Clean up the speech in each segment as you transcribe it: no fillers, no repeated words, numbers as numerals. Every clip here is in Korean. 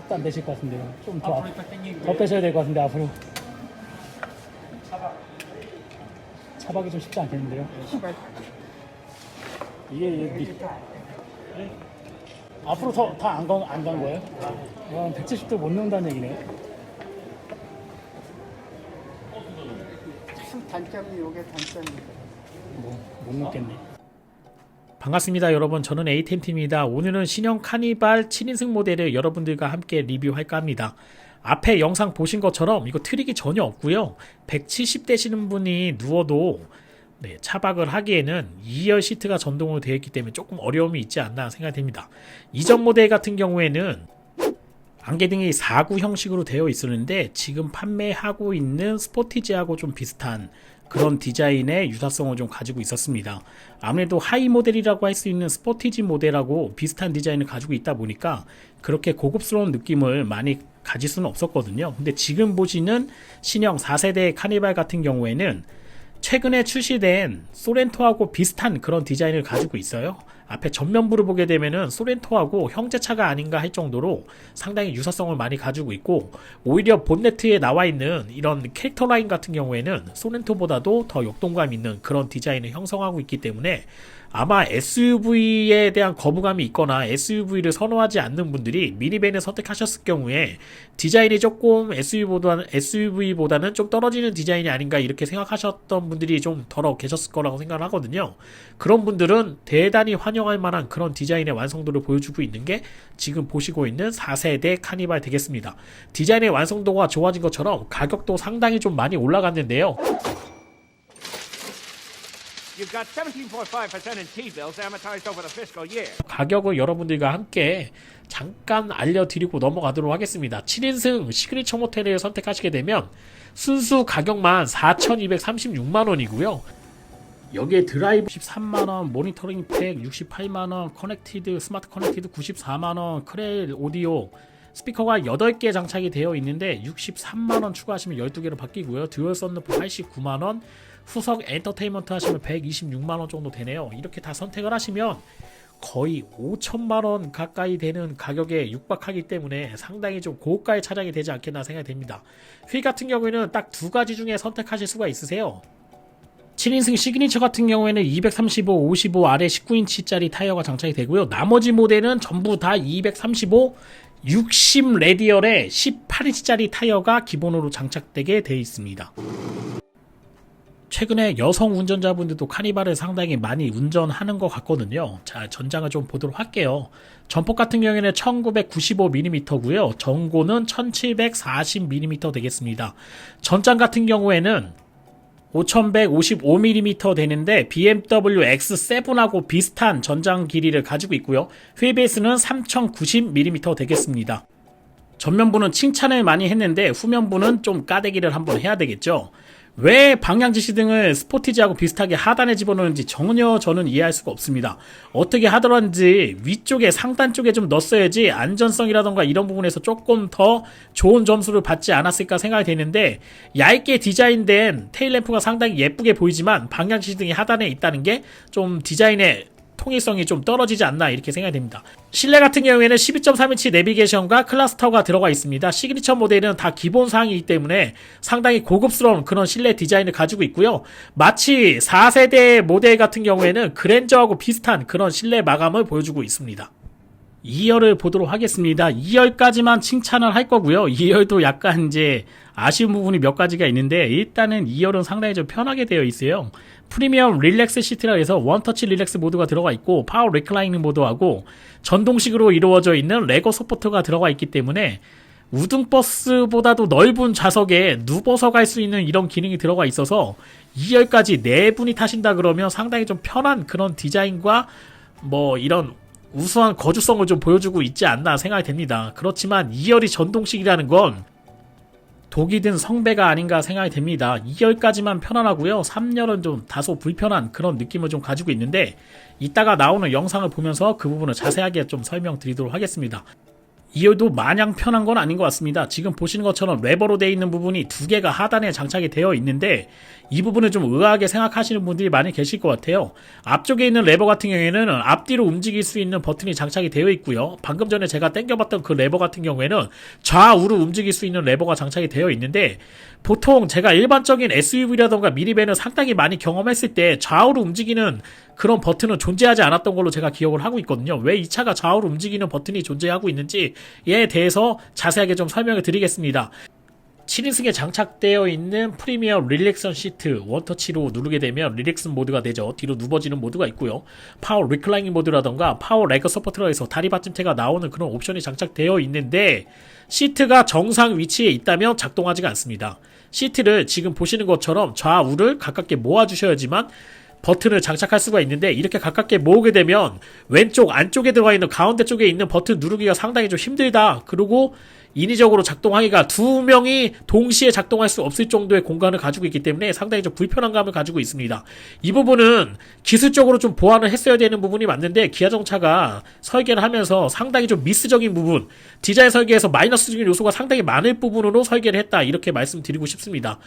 10도 안 되실 것 같은데요. 좀 더 앞으로 딱 당기고 더 빼셔야 될 것 같은데 앞으로. 차박이 좀 쉽지 않겠는데요. 이게 앞으로 더 다 안 간 거예요? 170도 못 넣는다는 얘기네요. 참 단점이 요게 단점입니다. 못 넣겠네. 반갑습니다 여러분, 저는 에이템팀입니다. 오늘은 신형 카니발 7인승 모델을 여러분들과 함께 리뷰할까 합니다. 앞에 영상 보신 것처럼 이거 트릭이 전혀 없고요. 170 되시는 분이 누워도 차박을 하기에는 2열 시트가 전동으로 되어 있기 때문에 조금 어려움이 있지 않나 생각됩니다. 이전 모델 같은 경우에는 안개등이 4구 형식으로 되어 있었는데 지금 판매하고 있는 스포티지하고 좀 비슷한 그런 디자인의 유사성을 좀 가지고 있었습니다. 아무래도 하이 모델이라고 할 수 있는 스포티지 모델하고 비슷한 디자인을 가지고 있다 보니까 그렇게 고급스러운 느낌을 많이 가질 수는 없었거든요. 근데 지금 보시는 신형 4세대 카니발 같은 경우에는 최근에 출시된 소렌토하고 비슷한 그런 디자인을 가지고 있어요. 앞에 전면부를 보게 되면은 소렌토하고 형제차가 아닌가 할 정도로 상당히 유사성을 많이 가지고 있고, 오히려 본네트에 나와 있는 이런 캐릭터 라인 같은 경우에는 소렌토보다도 더 역동감 있는 그런 디자인을 형성하고 있기 때문에 아마 SUV에 대한 거부감이 있거나 SUV를 선호하지 않는 분들이 미니밴을 선택하셨을 경우에 디자인이 조금 SUV보다는 좀 떨어지는 디자인이 아닌가 이렇게 생각하셨던 분들이 좀 덜어 계셨을 거라고 생각을 하거든요. 그런 분들은 대단히 환영할 만한 그런 디자인의 완성도를 보여주고 있는 게 지금 보시고 있는 4세대 카니발 되겠습니다. 디자인의 완성도가 좋아진 것처럼 가격도 상당히 좀 많이 올라갔는데요. You've got 17.5% in T-bills amortized over the fiscal year. 가격을 여러분들과 함께 잠깐 알려드리고 넘어가도록 하겠습니다. 7인승 시그니처 모델을 선택하시게 되면 순수 가격만 4,236만원이고요. 여기에 드라이브 13만원, 모니터링 팩 68만원, 커넥티드, 스마트 커넥티드 94만원, 크레일 오디오, 스피커가 8개 장착이 되어 있는데 63만원 추가하시면 12개로 바뀌고요. 듀얼 썬루프 89만원, 후석 엔터테인먼트 하시면 126만원 정도 되네요. 이렇게 다 선택을 하시면 거의 5천만원 가까이 되는 가격에 육박하기 때문에 상당히 좀 고가의 차량이 되지 않겠나 생각이 됩니다. 휠 같은 경우에는 딱 두 가지 중에 선택하실 수가 있으세요. 7인승 시그니처 같은 경우에는 235, 55 아래 19인치짜리 타이어가 장착이 되고요. 나머지 모델은 전부 다 235, 60 레디얼에 18인치짜리 타이어가 기본으로 장착되게 되어 있습니다. 최근에 여성 운전자분들도 카니발을 상당히 많이 운전하는 것 같거든요. 자, 전장을 좀 보도록 할게요. 전폭 같은 경우에는 1995mm고요. 전고는 1740mm 되겠습니다. 전장 같은 경우에는 5155mm 되는데 BMW X7하고 비슷한 전장 길이를 가지고 있고요. 휠베이스는 3090mm 되겠습니다. 전면부는 칭찬을 많이 했는데 후면부는 좀 까대기를 한번 해야 되겠죠. 왜 방향지시등을 스포티지하고 비슷하게 하단에 집어넣는지 전혀 저는 이해할 수가 없습니다. 어떻게 하더라든지 위쪽에 상단 쪽에 좀 넣었어야지 안전성이라던가 이런 부분에서 조금 더 좋은 점수를 받지 않았을까 생각이 되는데, 얇게 디자인된 테일램프가 상당히 예쁘게 보이지만 방향지시등이 하단에 있다는 게 좀 디자인의 통일성이 좀 떨어지지 않나 이렇게 생각이 됩니다. 실내 같은 경우에는 12.3인치 내비게이션과 클러스터가 들어가 있습니다. 시그니처 모델은 다 기본 사항이기 때문에 상당히 고급스러운 그런 실내 디자인을 가지고 있고요. 마치 4세대 모델 같은 경우에는 그랜저하고 비슷한 그런 실내 마감을 보여주고 있습니다. 2열을 보도록 하겠습니다. 2열까지만 칭찬을 할 거고요. 2열도 약간 이제 아쉬운 부분이 몇 가지가 있는데, 일단은 2열은 상당히 좀 편하게 되어 있어요. 프리미엄 릴렉스 시트라 해서 원터치 릴렉스 모드가 들어가 있고, 파워 리클라이닝 모드하고 전동식으로 이루어져 있는 레거 서포터가 들어가 있기 때문에 우등버스보다도 넓은 좌석에 누워서 갈 수 있는 이런 기능이 들어가 있어서 2열까지 4분이 타신다 그러면 상당히 좀 편한 그런 디자인과 뭐 이런 우수한 거주성을 좀 보여주고 있지 않나 생각이 됩니다. 그렇지만 2열이 전동식이라는 건 독이 든 성배가 아닌가 생각이 됩니다. 2열까지만 편안하고요. 3열은 좀 다소 불편한 그런 느낌을 좀 가지고 있는데, 이따가 나오는 영상을 보면서 그 부분을 자세하게 좀 설명드리도록 하겠습니다. 2열도 마냥 편한 건 아닌 것 같습니다. 지금 보시는 것처럼 레버로 되어 있는 부분이 두 개가 하단에 장착이 되어 있는데 이 부분을 좀 의아하게 생각하시는 분들이 많이 계실 것 같아요. 앞쪽에 있는 레버 같은 경우에는 앞뒤로 움직일 수 있는 버튼이 장착이 되어 있고요. 방금 전에 제가 당겨봤던 그 레버 같은 경우에는 좌우로 움직일 수 있는 레버가 장착이 되어 있는데 보통 제가 일반적인 SUV라던가 미니밴을 상당히 많이 경험했을 때 좌우로 움직이는 그런 버튼은 존재하지 않았던 걸로 제가 기억을 하고 있거든요. 왜 이 차가 좌우로 움직이는 버튼이 존재하고 있는지에 대해서 자세하게 좀 설명을 드리겠습니다. 7인승에 장착되어 있는 프리미엄 릴렉션 시트 원터치로 누르게 되면 릴렉션 모드가 되죠. 뒤로 누워지는 모드가 있고요. 파워 리클라이닝 모드라던가 파워 레그 서포트라 해서 다리 받침대가 나오는 그런 옵션이 장착되어 있는데 시트가 정상 위치에 있다면 작동하지가 않습니다. 시트를 지금 보시는 것처럼 좌우를 가깝게 모아주셔야지만 버튼을 장착할 수가 있는데 이렇게 가깝게 모으게 되면 왼쪽 안쪽에 들어가 있는 가운데 쪽에 있는 버튼 누르기가 상당히 좀 힘들다. 그리고 인위적으로 작동하기가 두 명이 동시에 작동할 수 없을 정도의 공간을 가지고 있기 때문에 상당히 좀 불편한 감을 가지고 있습니다. 이 부분은 기술적으로 좀 보완을 했어야 되는 부분이 맞는데 기아자동차가 설계를 하면서 상당히 좀 미스적인 부분, 디자인 설계에서 마이너스적인 요소가 상당히 많을 부분으로 설계를 했다, 이렇게 말씀드리고 싶습니다.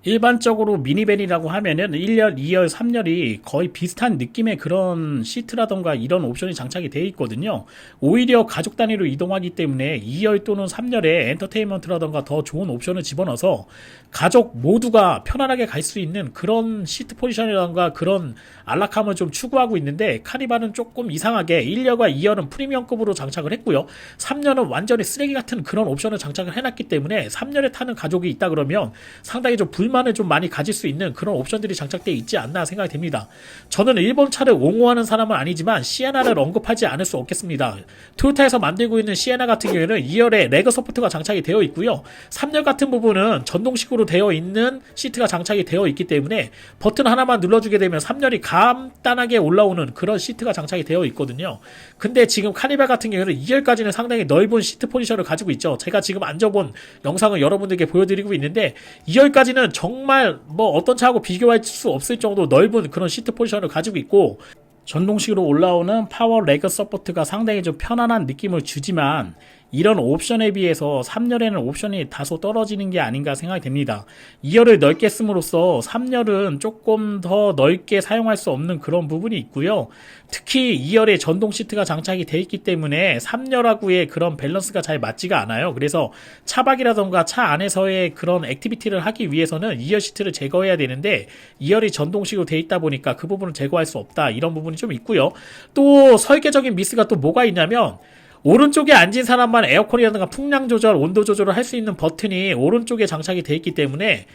일반적으로 미니밴이라고 하면은 1열, 2열, 3열이 거의 비슷한 느낌의 그런 시트라던가 이런 옵션이 장착이 되어 있거든요. 오히려 가족 단위로 이동하기 때문에 2열 또는 3열에 엔터테인먼트라던가 더 좋은 옵션을 집어넣어서 가족 모두가 편안하게 갈 수 있는 그런 시트 포지션이라던가 그런 안락함을 좀 추구하고 있는데 카니발은 조금 이상하게 1열과 2열은 프리미엄급으로 장착을 했고요. 3열은 완전히 쓰레기 같은 그런 옵션을 장착을 해놨기 때문에 3열에 타는 가족이 있다 그러면 상당히 좀 불만을 좀 많이 가질 수 있는 그런 옵션들이 장착되어 있지 않나 생각이 됩니다. 저는 일본 차를 옹호하는 사람은 아니지만 시에나를 언급하지 않을 수 없겠습니다. 토요타에서 만들고 있는 시에나 같은 경우에는 2열에 레그 서포트가 장착이 되어 있고요. 3열 같은 부분은 전동식으로 되어 있는 시트가 장착이 되어 있기 때문에 버튼 하나만 눌러주게 되면 3열이 간단하게 올라오는 그런 시트가 장착이 되어 있거든요. 근데 지금 카니발 같은 경우에는 2열까지는 상당히 넓은 시트 포지션을 가지고 있죠. 제가 지금 앉아본 영상을 여러분들께 보여드리고 있는데 2열까지는 정말 뭐 어떤 차하고 비교할 수 없을 정도 넓은 그런 시트 포지션을 가지고 있고 전동식으로 올라오는 파워 레그 서포트가 상당히 좀 편안한 느낌을 주지만 이런 옵션에 비해서 3열에는 옵션이 다소 떨어지는 게 아닌가 생각이 됩니다. 2열을 넓게 씀으로써 3열은 조금 더 넓게 사용할 수 없는 그런 부분이 있고요. 특히 2열에 전동 시트가 장착이 되어 있기 때문에 3열하고의 그런 밸런스가 잘 맞지가 않아요. 그래서 차박이라던가 차 안에서의 그런 액티비티를 하기 위해서는 2열 시트를 제거해야 되는데 2열이 전동식으로 되어 있다 보니까 그 부분을 제거할 수 없다, 이런 부분이 좀 있고요. 또 설계적인 미스가 또 뭐가 있냐면 오른쪽에 앉은 사람만 에어컨이라든가 풍량 조절, 온도 조절을 할 수 있는 버튼이 오른쪽에 장착이 되어 있기 때문에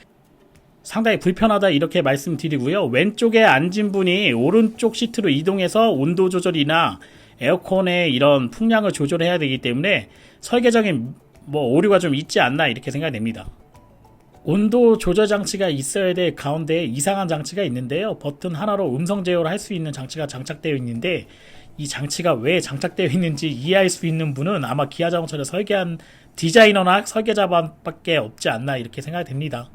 상당히 불편하다, 이렇게 말씀드리고요. 왼쪽에 앉은 분이 오른쪽 시트로 이동해서 온도 조절이나 에어컨의 이런 풍량을 조절해야 되기 때문에 설계적인 오류가 좀 있지 않나, 이렇게 생각이 됩니다. 온도 조절 장치가 있어야 될 가운데 이상한 장치가 있는데요. 버튼 하나로 음성 제어를 할 수 있는 장치가 장착되어 있는데 이 장치가 왜 장착되어 있는지 이해할 수 있는 분은 아마 기아자동차를 설계한 디자이너나 설계자밖에 없지 않나, 이렇게 생각이 됩니다.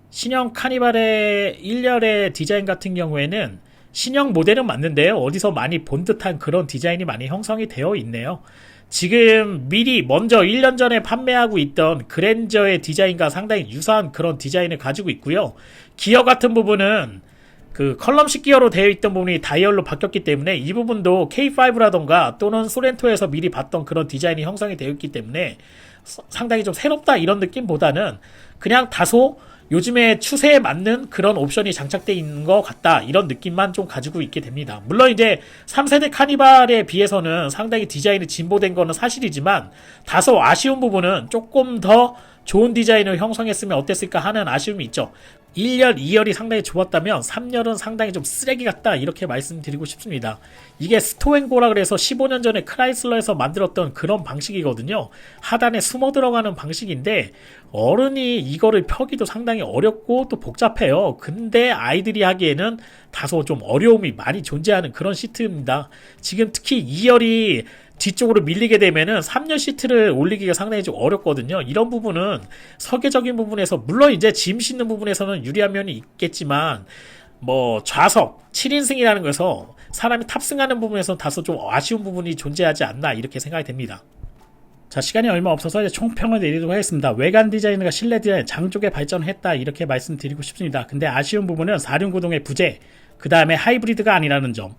신형 카니발의 1열의 디자인 같은 경우에는 신형 모델은 맞는데요. 어디서 많이 본 듯한 그런 디자인이 많이 형성이 되어 있네요. 지금 미리 먼저 1년 전에 판매하고 있던 그랜저의 디자인과 상당히 유사한 그런 디자인을 가지고 있고요. 기어 같은 부분은 그 컬럼식 기어로 되어 있던 부분이 다이얼로 바뀌었기 때문에 이 부분도 K5라던가 또는 소렌토에서 미리 봤던 그런 디자인이 형성이 되어 있기 때문에 상당히 좀 새롭다, 이런 느낌보다는 그냥 다소 요즘의 추세에 맞는 그런 옵션이 장착되어 있는 것 같다, 이런 느낌만 좀 가지고 있게 됩니다. 물론 이제 3세대 카니발에 비해서는 상당히 디자인이 진보된 거는 사실이지만 다소 아쉬운 부분은 조금 더 좋은 디자인을 형성했으면 어땠을까 하는 아쉬움이 있죠. 1열, 2열이 상당히 좋았다면 3열은 상당히 좀 쓰레기 같다, 이렇게 말씀드리고 싶습니다. 이게 스토앤고라 그래서 15년 전에 크라이슬러에서 만들었던 그런 방식이거든요. 하단에 숨어 들어가는 방식인데 어른이 이거를 펴기도 상당히 어렵고 또 복잡해요. 근데 아이들이 하기에는 다소 좀 어려움이 많이 존재하는 그런 시트입니다. 지금 특히 2열이 뒤쪽으로 밀리게 되면은 3열 시트를 올리기가 상당히 좀 어렵거든요. 이런 부분은 설계적인 부분에서 물론 이제 짐 싣는 부분에서는 유리한 면이 있겠지만 좌석 7인승이라는 것에서 사람이 탑승하는 부분에서는 다소 좀 아쉬운 부분이 존재하지 않나, 이렇게 생각이 됩니다. 자, 시간이 얼마 없어서 이제 총평을 내리도록 하겠습니다. 외관 디자인과 실내 디자인 장쪽에 발전을 했다 이렇게 말씀드리고 싶습니다. 근데 아쉬운 부분은 4륜구동의 부재, 그 다음에 하이브리드가 아니라는 점,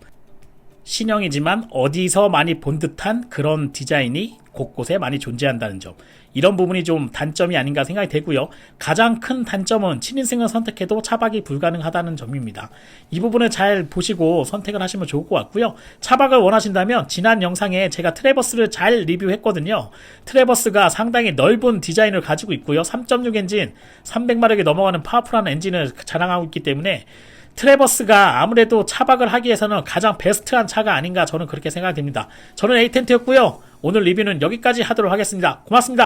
신형이지만 어디서 많이 본 듯한 그런 디자인이 곳곳에 많이 존재한다는 점, 이런 부분이 좀 단점이 아닌가 생각이 되고요. 가장 큰 단점은 7인승을 선택해도 차박이 불가능하다는 점입니다. 이 부분을 잘 보시고 선택을 하시면 좋을 것 같고요. 차박을 원하신다면 지난 영상에 제가 트래버스를 잘 리뷰했거든요. 트래버스가 상당히 넓은 디자인을 가지고 있고요. 3.6 엔진, 300마력이 넘어가는 파워풀한 엔진을 자랑하고 있기 때문에 트래버스가 아무래도 차박을 하기 위해서는 가장 베스트한 차가 아닌가 저는 그렇게 생각됩니다. 저는 에이텐트였고요. 오늘 리뷰는 여기까지 하도록 하겠습니다. 고맙습니다.